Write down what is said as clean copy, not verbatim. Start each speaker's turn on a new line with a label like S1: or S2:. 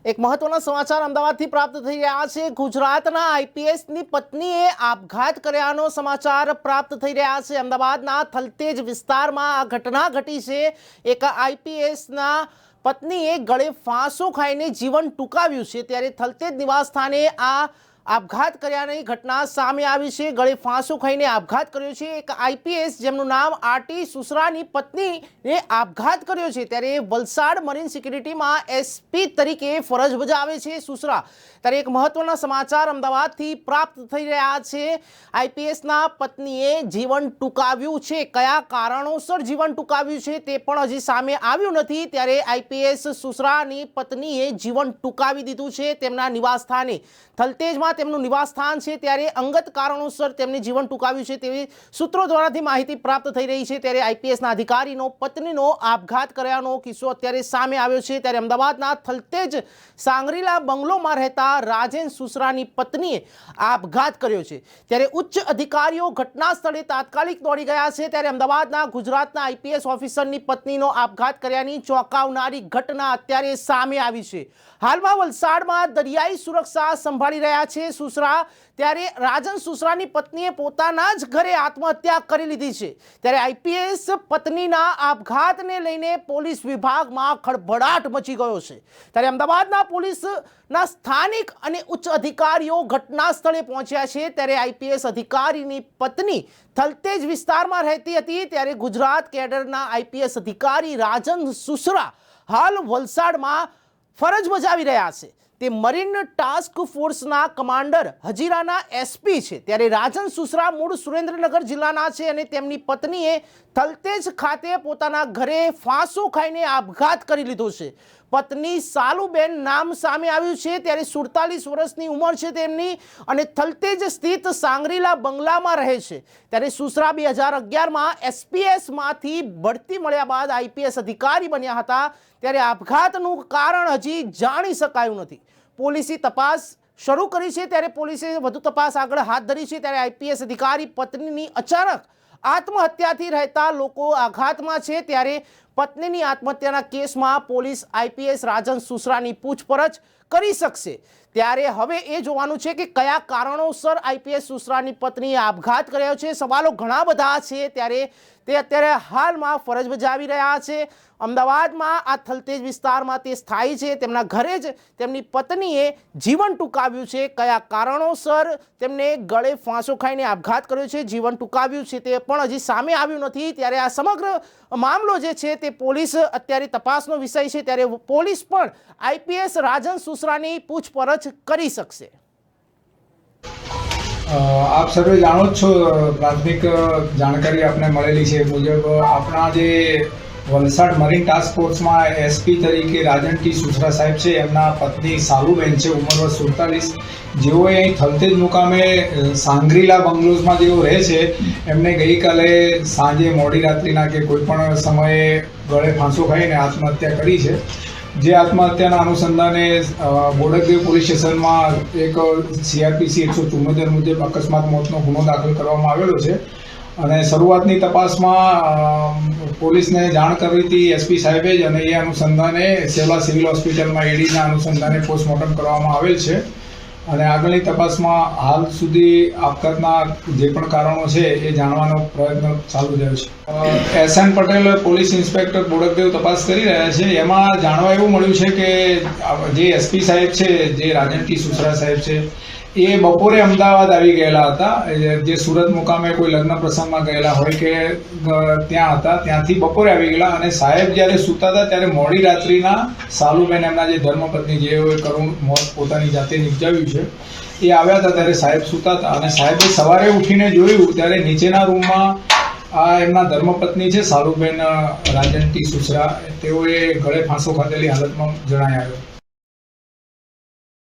S1: એક મહત્વના સમાચાર અમદાવાદથી પ્રાપ્ત થઈ રહ્યા છે। ગુજરાતના આઈપીએસની પત્નીએ આપઘાત કર્યાનો સમાચાર પ્રાપ્ત થઈ રહ્યા છે। અમદાવાદના થલતેજ વિસ્તારમાં આ ઘટના ઘટી છે। એક આઈપીએસના પત્નીએ ગળે ફાંસો ખાઈને જીવન ટૂંકાવ્યું છે। ત્યારે થલતેજ નિવાસ સ્થાને આ આપઘાત કર્યાની ઘટના સામે આવી છે। ગળે ફાંસો ખાઈને આપઘાત કર્યો છે। એક આઈપીએસ જેમનું નામ આરટી સુસરાની પત્નીને આપઘાત કર્યો છે। ત્યારે વલસાડ મરીન સિક્યુરિટીમાં એસપી તરીકે ફરજ બજાવે છે સુસરા। ત્યારે એક મહત્વના સમાચાર અમદાવાદથી પ્રાપ્ત થઈ રહ્યા છે। આઈપીએસના પત્નીએ જીવન ટૂંકાવ્યું છે। કયા કારણોસર જીવન ટૂંકાવ્યું છે તે પણ હજી સામે આવ્યું નથી। ત્યારે આઈપીએસ સુસરાની પત્નીએ જીવન ટૂંકાવી દીધું છે તેમના નિવાસ સ્થાને। થલતેજમાં તેમનું નિવાસ સ્થાન છે। ત્યારે અંગત કારણોસર તેમને જીવન ટૂંકાવ્યું છે તેવી સૂત્રો દ્વારાથી માહિતી પ્રાપ્ત થઈ રહી છે। ત્યારે આઈપીએસના અધિકારીનો પત્નીનો આપઘાત કર્યાનો કિસ્સો અત્યારે સામે આવ્યો છે। ત્યારે અમદાવાદના થલતેજ સાંગરીલા બંગલોમાં રહેતા રાજેન સુસરાની પત્નીએ આપઘાત કર્યો છે। ત્યારે ઉચ્ચ અધિકારીઓ ઘટના સ્થળે તાત્કાલિક દોડી ગયા છે। ત્યારે અમદાવાદના ગુજરાતના આઈપીએસ ઓફિસરની પત્નીનો આપઘાત કર્યાની ચોંકાવનારી ઘટના અત્યારે સામે આવી છે। હાલમાં વલસાડમાં દરિયાઈ સુરક્ષા સંભાળી રહ્યા છે સુસરા। ત્યારે રાજન સુસરાની પત્નીએ પોતાના જ ઘરે આત્મહત્યા કરી લીધી છે। ત્યારે આઈપીએસ પત્નીના આપઘાતને લઈને પોલીસ વિભાગમાં ખળભળાટ મચી ગયો છે। ત્યારે અમદાવાદના પોલીસના સ્થાનિક અને ઉચ્ચ અધિકારીઓ ઘટના સ્થળે પહોંચ્યા છે। ત્યારે આઈપીએસ અધિકારીની પત્ની થલતેજ વિસ્તારમાં રહેતી હતી। ત્યારે ગુજરાત કેડરના આઈપીએસ અધિકારી રાજન સુસરા હાલ વલસાડમાં ફરજ બજાવી રહ્યા છે। તે મરીન ટાસ્ક ફોર્સના કમાન્ડર હજીરાના એસપી છે। ત્યારે રાજન સુસરા મૂળ સુરેન્દ્રનગર જિલ્લાના છે અને તેમની પત્નીએ થલતેજ ખાતે પોતાના ઘરે ફાંસો ખાઈને આપઘાત કરી લીધો છે। પત્ની સાલુબેન નામ સામે આવ્યું છે। ત્યારે 47 વર્ષની ઉંમર છે તેમની અને થલતેજ સ્થિત સાંગરીલા બંગલામાં રહે છે। ત્યારે સુસરા 2011માં એસપીએસમાંથી બઢતી મળ્યા બાદ આઈપીએસ અધિકારી બન્યા હતા। ત્યારે આપઘાતનું કારણ હજી જાણી શકાયું નથી। પોલીસે તપાસ શરૂ કરી છે। ત્યારે પોલીસે વધુ તપાસ આગળ હાથ ધરી છે। ત્યારે આઈપીએસ અધિકારી પત્નીની અચાનક આત્મહત્યાથી રહેતા લોકો આઘાતમાં છે। ત્યારે પત્નીની આત્મહત્યાના કેસમાં પોલીસ આઈપીએસ રાજન સુસરાની પૂછપરછ કરી શકશે। ત્યારે હવે એ જોવાનું છે કે કયા કારણોસર આઈપીએસ સુસરાની પત્નીએ આપઘાત કર્યો છે। સવાલો ઘણા બધા છે। ત્યારે તે અત્યારે હાલમાં ફરજ બજાવી રહ્યા છે। અમદાવાદમાં આ થલતેજ વિસ્તારમાં તે સ્થાયી છે। તેમના ઘરે જ તેમની પત્નીએ જીવન ટૂંકાવ્યું છે। કયા કારણોસર તેમને ગળે ફાંસો ખાઈને આપઘાત કર્યો છે, જીવન ટૂંકાવ્યું છે તે પણ હજી સામે આવ્યું નથી। ત્યારે આ સમગ્ર મામલો જે છે તે પોલીસ અત્યારે તપાસનો વિષય છે। ત્યારે પોલીસ પણ આઈપીએસ રાજન સુસરાની પૂછપરછ કરી શકશે।
S2: આપ સર્વે જાણો જ છો, પ્રાથમિક જાણકારી આપને મળેલી છે મુજબ આપણા જે વલસાડ મરીન ટાસ્ક ફોર્સમાં એસપી તરીકે રાજન ટી સુસરા સાહેબ છે, એમના પત્ની સાલુબેન છે, ઉંમર વર્ષ 47, જેઓએ અહીં થલતેજ મુકામે સાંગરીલા બંગલોઝમાં જેઓ રહે છે, એમને ગઈકાલે સાંજે મોડી રાત્રિના કે કોઈ પણ સમયે ગળે ફાંસો ખાઈને આત્મહત્યા કરી છે। જે આત્મહત્યાના અનુસંધાને બોડકદેવ પોલીસ સ્ટેશનમાં એક સીઆરપીસી 174 મુજબ અકસ્માત મોતનો ગુનો દાખલ કરવામાં આવેલો છે અને શરૂઆતની તપાસમાં પોલીસને જાણ કરી હતી એસપી સાહેબે જ અને એ અનુસંધાને સેવલા સિવિલ હોસ્પિટલમાં એડીના અનુસંધાને પોસ્ટમોર્ટમ કરવામાં આવેલ છે અને આગળની તપાસમાં હાલ સુધી આપઘાતના જે પણ કારણો છે એ જાણવાનો પ્રયત્ન ચાલુ રહ્યો છે। SN Patel police inspector Bodakdev તપાસ કરી રહ્યા છે। એમાં જાણવા એવું મળ્યું છે કે જે એસપી સાહેબ છે, જે રાજન ટી સુસરા સાહેબ છે, એ બપોરે અમદાવાદ આવી ગયેલા હતા। જે સુરત મુકામે કોઈ લગ્ન પ્રસંગમાં ગયેલા હોય કે ત્યાં હતા, ત્યાંથી બપોરે આવી ગયેલા અને સાહેબ જ્યારે સૂતા હતા ત્યારે મોડી રાત્રિના સાલુબેન એમના જે ધર્મપત્ની જેઓએ કરુણ મોત પોતાની જાતે નિપજાવ્યું છે, એ આવ્યા હતા ત્યારે સાહેબ સૂતા હતા અને સાહેબે સવારે ઉઠીને જોયું ત્યારે નીચેના રૂમમાં આ એમના ધર્મપત્ની છે સાલુબેન રાજન ટી સુસરા, તેઓએ ગળે ફાંસો ખાધેલી હાલતમાં જણાયા આવ્યો।